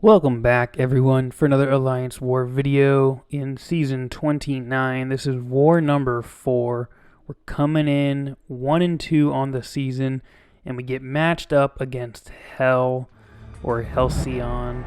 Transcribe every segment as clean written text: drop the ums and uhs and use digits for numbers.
Welcome back, everyone, for another Alliance War video in Season 29. This is War number 4. We're coming in 1-2 on the season, and we get matched up against HEL, or Halcyon,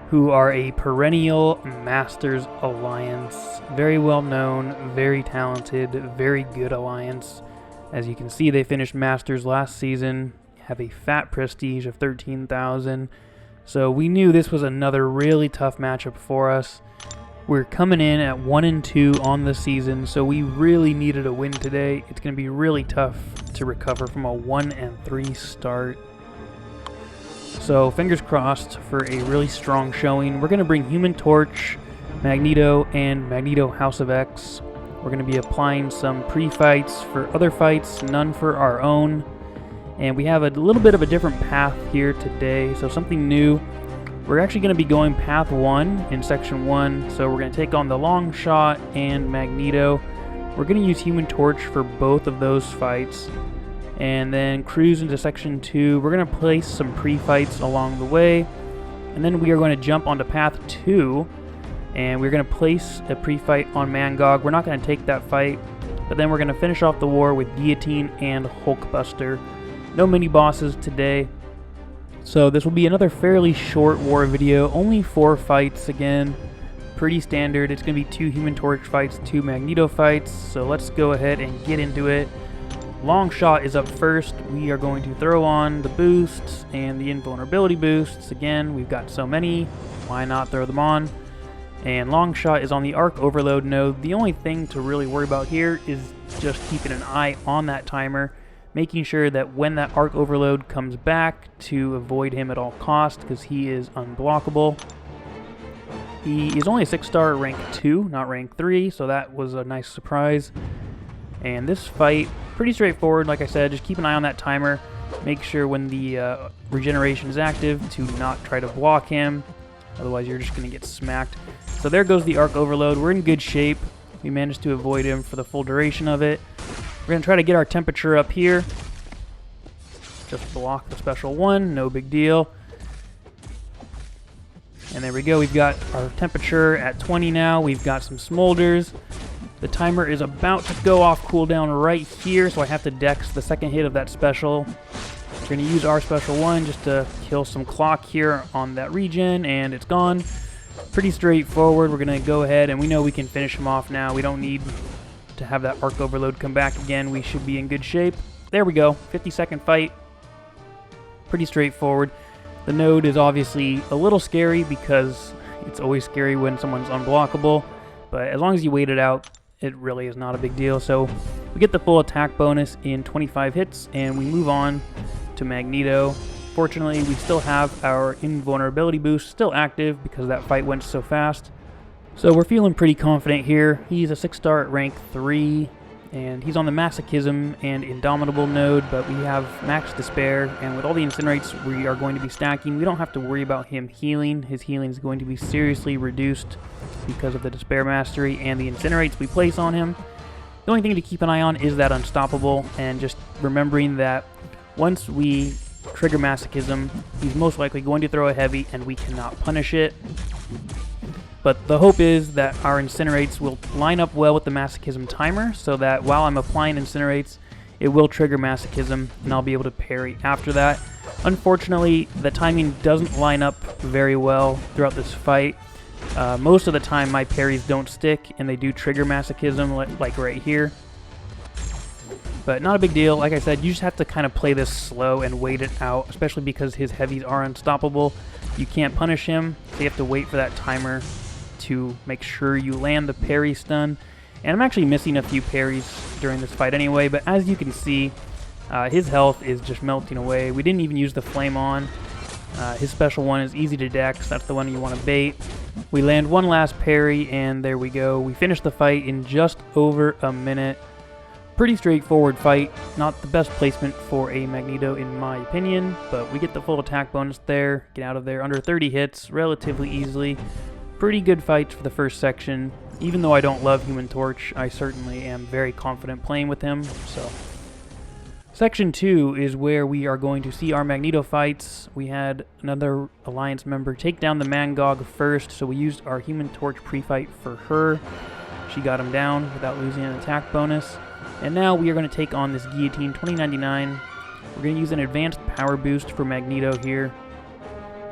who are a perennial Masters Alliance. Very well known, very talented, very good Alliance. As you can see, they finished Masters last season, have a fat prestige of 13,000. So we knew this was another really tough matchup for us. We're coming in at 1-2 on the season, so we really needed a win today. It's going to be really tough to recover from a 1-3 start. So fingers crossed for a really strong showing. We're going to bring Human Torch, Magneto, and Magneto House of X. We're going to be applying some pre-fights for other fights, none for our own. And we have a little bit of a different path here today, so something new. We're actually going to be going path 1 in section 1, so we're going to take on the Long Shot and Magneto. We're going to use Human Torch for both of those fights, and then cruise into section 2. We're going to place some pre-fights along the way, and then we are going to jump onto path 2, and we're going to place a pre-fight on MCOC. We're not going to take that fight, but then we're going to finish off the war with Guillotine and Hulkbuster. No mini bosses today, so this will be another fairly short war video, only 4 fights again, pretty standard. It's going to be 2 Human Torch fights, 2 Magneto fights, so let's go ahead and get into it. Long Shot is up first. We are going to throw on the boosts and the invulnerability boosts. Again, we've got so many, why not throw them on? And Long Shot is on the Arc Overload node. The only thing to really worry about here is just keeping an eye on that timer, making sure that when that Arc Overload comes back to avoid him at all costs, because he is unblockable. He is only a 6-star rank 2, not rank 3, so that was a nice surprise. And this fight, pretty straightforward, like I said, just keep an eye on that timer. Make sure when the regeneration is active to not try to block him, otherwise you're just going to get smacked. So there goes the Arc Overload. We're in good shape. We managed to avoid him for the full duration of it. We're going to try to get our temperature up here. Just block the special one, no big deal. And there we go, we've got our temperature at 20 now. We've got some smolders. The timer is about to go off cooldown right here, so I have to dex the second hit of that special. We're going to use our special one just to kill some clock here on that regen, and it's gone. Pretty straightforward. We're going to go ahead, and we know we can finish him off now. We don't need to have that Arc Overload come back again. We should be in good shape. There we go, 50-second fight. Pretty straightforward. The node is obviously a little scary because it's always scary when someone's unblockable, but as long as you wait it out, it really is not a big deal. So we get the full attack bonus in 25 hits, and we move on to Magneto. Fortunately, we still have our invulnerability boost still active because that fight went so fast. So we're feeling pretty confident here. He's a 6-star at rank 3, and he's on the Masochism and Indomitable node, but we have Max Despair, and with all the Incinerates we are going to be stacking, we don't have to worry about him healing. His healing is going to be seriously reduced because of the Despair Mastery and the Incinerates we place on him. The only thing to keep an eye on is that Unstoppable, and just remembering that once we trigger Masochism, he's most likely going to throw a heavy, and we cannot punish it. But the hope is that our Incinerates will line up well with the Masochism timer, so that while I'm applying Incinerates, it will trigger Masochism, and I'll be able to parry after that. Unfortunately, the timing doesn't line up very well throughout this fight. Most of the time, my parries don't stick, and they do trigger Masochism, like right here. But not a big deal. Like I said, you just have to kind of play this slow and wait it out, especially because his heavies are unstoppable. You can't punish him, so you have to wait for that timer to make sure you land the parry stun. And I'm actually missing a few parries during this fight anyway, but as you can see, his health is just melting away. We didn't even use the flame on. His special one is easy to dex. That's the one you want to bait. We land one last parry, and there we go. We finished the fight in just over a minute. Pretty straightforward fight. Not the best placement for a Magneto in my opinion, but we get the full attack bonus there. Get out of there under 30 hits relatively easily. Pretty good fights for the first section. Even though I don't love Human Torch, I certainly am very confident playing with him. So Section 2 is where we are going to see our Magneto fights. We had another Alliance member take down the MCOC first, so we used our Human Torch pre-fight for her. She got him down without losing an attack bonus. And now we are going to take on this Guillotine 2099. We're going to use an advanced power boost for Magneto here.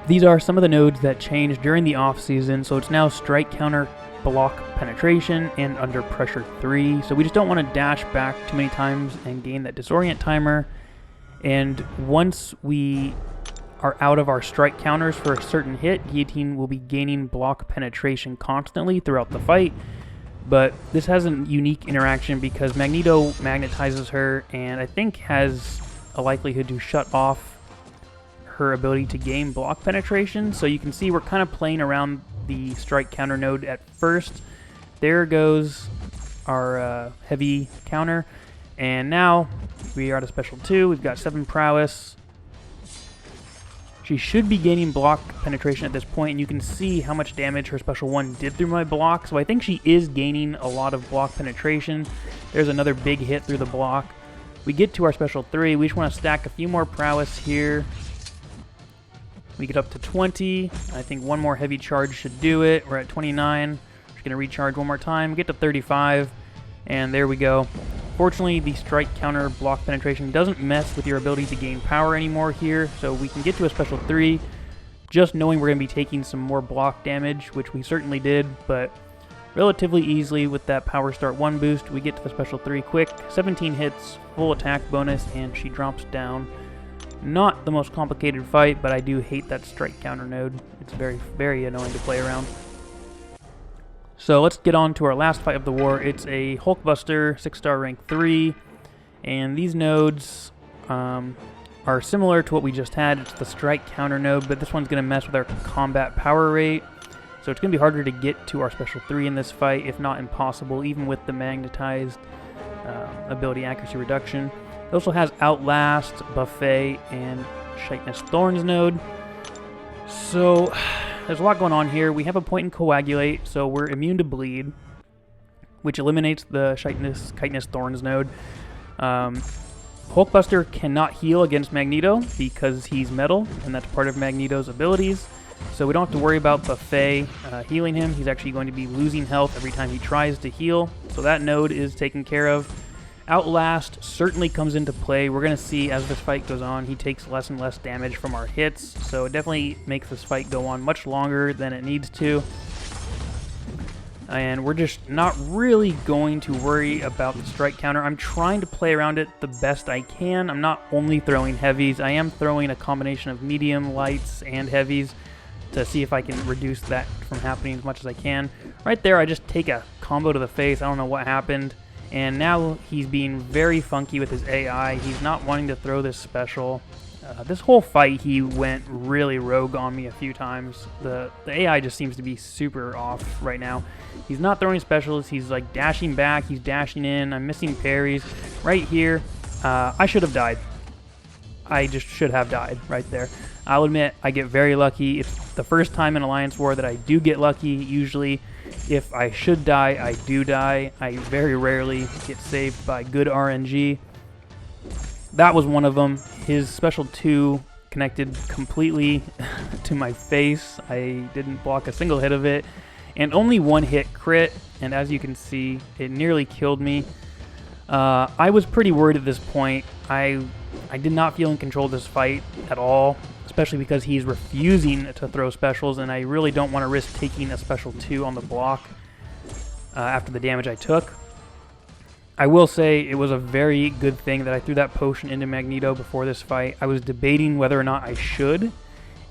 These are some of the nodes that changed during the off-season, so it's now Strike Counter, Block Penetration, and Under Pressure 3. So we just don't want to dash back too many times and gain that Disorient timer. And once we are out of our strike counters for a certain hit, Guillotine will be gaining Block Penetration constantly throughout the fight. But this has a unique interaction because Magneto magnetizes her and I think has a likelihood to shut off her ability to gain block penetration. So you can see we're kind of playing around the strike counter node at first. There goes our heavy counter. And now we are at a special 2. We've got 7 prowess. She should be gaining block penetration at this point, and you can see how much damage her special 1 did through my block. So I think she is gaining a lot of block penetration. There's another big hit through the block. We get to our special 3. We just want to stack a few more prowess here. We get up to 20. I think one more heavy charge should do it. We're at 29. Just going to recharge one more time. Get to 35. And there we go. Fortunately, the strike counter block penetration doesn't mess with your ability to gain power anymore here. So we can get to a special 3. Just knowing we're going to be taking some more block damage, which we certainly did. But relatively easily with that power start 1 boost. We get to the special 3 quick. 17 hits, full attack bonus, and she drops down. Not the most complicated fight, but I do hate that strike counter node. It's very, very annoying to play around. So let's get on to our last fight of the war. It's a Hulkbuster 6-star rank 3, and these nodes are similar to what we just had. It's the strike counter node, but this one's going to mess with our combat power rate. So it's going to be harder to get to our special 3 in this fight, if not impossible, even with the magnetized ability accuracy reduction. It also has Outlast, Buffet, and Chitinous Thorns node. So there's a lot going on here. We have a point in Coagulate, so we're immune to bleed, which eliminates the Chitinous Thorns node. Hulkbuster cannot heal against Magneto because he's metal, and that's part of Magneto's abilities. So we don't have to worry about Buffet healing him. He's actually going to be losing health every time he tries to heal. So that node is taken care of. Outlast certainly comes into play. We're going to see as this fight goes on, he takes less and less damage from our hits. So it definitely makes this fight go on much longer than it needs to. And we're just not really going to worry about the strike counter. I'm trying to play around it the best I can. I'm not only throwing heavies. I am throwing a combination of medium, lights, and heavies to see if I can reduce that from happening as much as I can. Right there, I just take a combo to the face. I don't know what happened. And now he's being very funky with his AI. He's not wanting to throw this special. This whole fight, he went really rogue on me a few times. The AI just seems to be super off right now. He's not throwing specials. He's like dashing back. He's dashing in. I'm missing parries. Right here, I should have died. I just should have died right there. I'll admit, I get very lucky. It's the first time in Alliance War that I do get lucky. Usually, if I should die, I do die. I very rarely get saved by good RNG. That was one of them. His special 2 connected completely to my face. I didn't block a single hit of it. And only 1 hit crit. And as you can see, it nearly killed me. I was pretty worried at this point. I did not feel in control of this fight at all, especially because he's refusing to throw specials, and I really don't want to risk taking a special 2 on the block after the damage I took. I will say it was a very good thing that I threw that potion into Magneto before this fight. I was debating whether or not I should,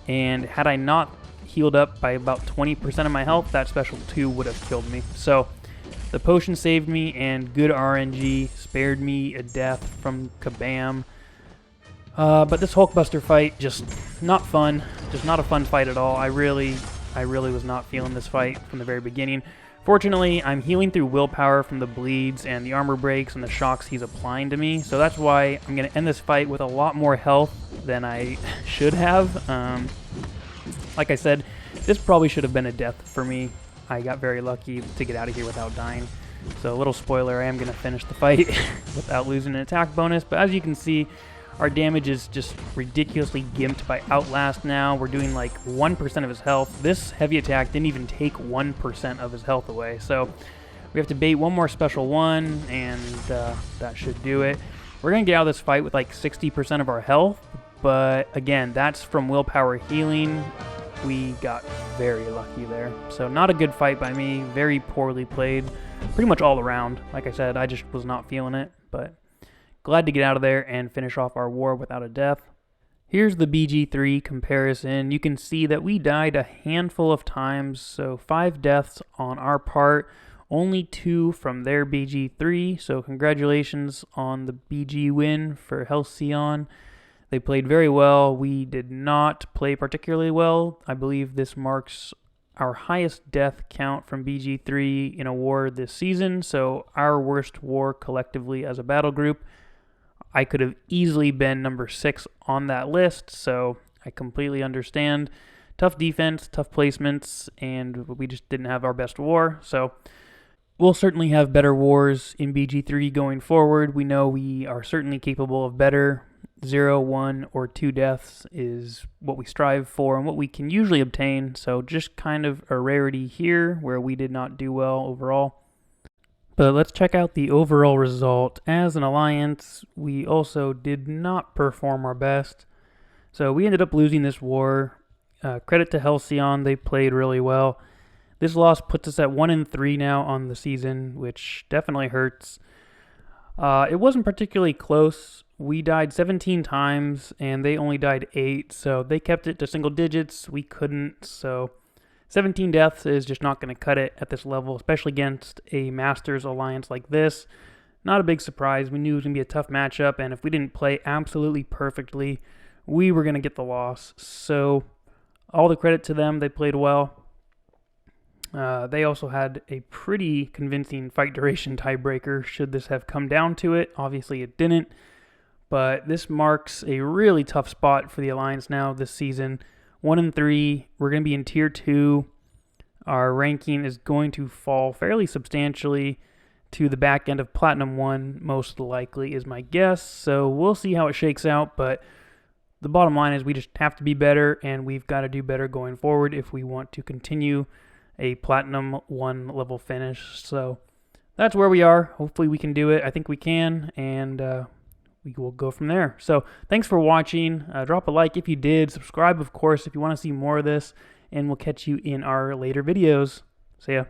and had I not healed up by about 20% of my health, that special 2 would have killed me. So the potion saved me, and good RNG spared me a death from Kabam. But this Hulkbuster fight, just not fun. Just not a fun fight at all. I really was not feeling this fight from the very beginning. Fortunately, I'm healing through willpower from the bleeds and the armor breaks and the shocks he's applying to me. So that's why I'm going to end this fight with a lot more health than I should have. Like I said, this probably should have been a death for me. I got very lucky to get out of here without dying. So a little spoiler, I am going to finish the fight without losing an attack bonus. But as you can see, our damage is just ridiculously gimped by Outlast now. We're doing like 1% of his health. This heavy attack didn't even take 1% of his health away. So we have to bait one more special one, and that should do it. We're going to get out of this fight with like 60% of our health. But again, that's from willpower healing. We got very lucky there. So not a good fight by me. Very poorly played. Pretty much all around. Like I said, I just was not feeling it. But glad to get out of there and finish off our war without a death. Here's the Bg3 comparison. You can see that we died a handful of times. So 5 deaths on our part. Only 2 from their Bg3. So congratulations on the BG win for Halcyon. They played very well. We did not play particularly well. I believe this marks our highest death count from Bg3 in a war this season, so our worst war collectively as a battle group. I could have easily been number 6 on that list, so I completely understand. Tough defense, tough placements, and we just didn't have our best war, so we'll certainly have better wars in Bg3 going forward. We know we are certainly capable of better. 0, 1, or 2 deaths is what we strive for and what we can usually obtain, so just kind of a rarity here where we did not do well overall. But let's check out the overall result. As an alliance, we also did not perform our best, so we ended up losing this war. Credit to Halcyon, they played really well. This loss puts us at 1-3 now on the season, which definitely hurts. It wasn't particularly close. We died 17 times, and they only died 8, so they kept it to single digits. We couldn't, so 17 deaths is just not going to cut it at this level, especially against a Masters alliance like this. Not a big surprise. We knew it was going to be a tough matchup, and if we didn't play absolutely perfectly, we were going to get the loss. So all the credit to them. They played well. They also had a pretty convincing fight duration tiebreaker should this have come down to it. Obviously it didn't, but this marks a really tough spot for the Alliance now this season. 1-3, we're going to be in Tier 2. Our ranking is going to fall fairly substantially to the back end of Platinum 1, most likely is my guess. So we'll see how it shakes out, but the bottom line is we just have to be better, and we've got to do better going forward if we want to continue a Platinum 1 level finish. So that's where we are. Hopefully we can do it. I think we can, and we will go from there. So thanks for watching. Drop a like if you did. Subscribe, of course, if you want to see more of this, and we'll catch you in our later videos. See ya.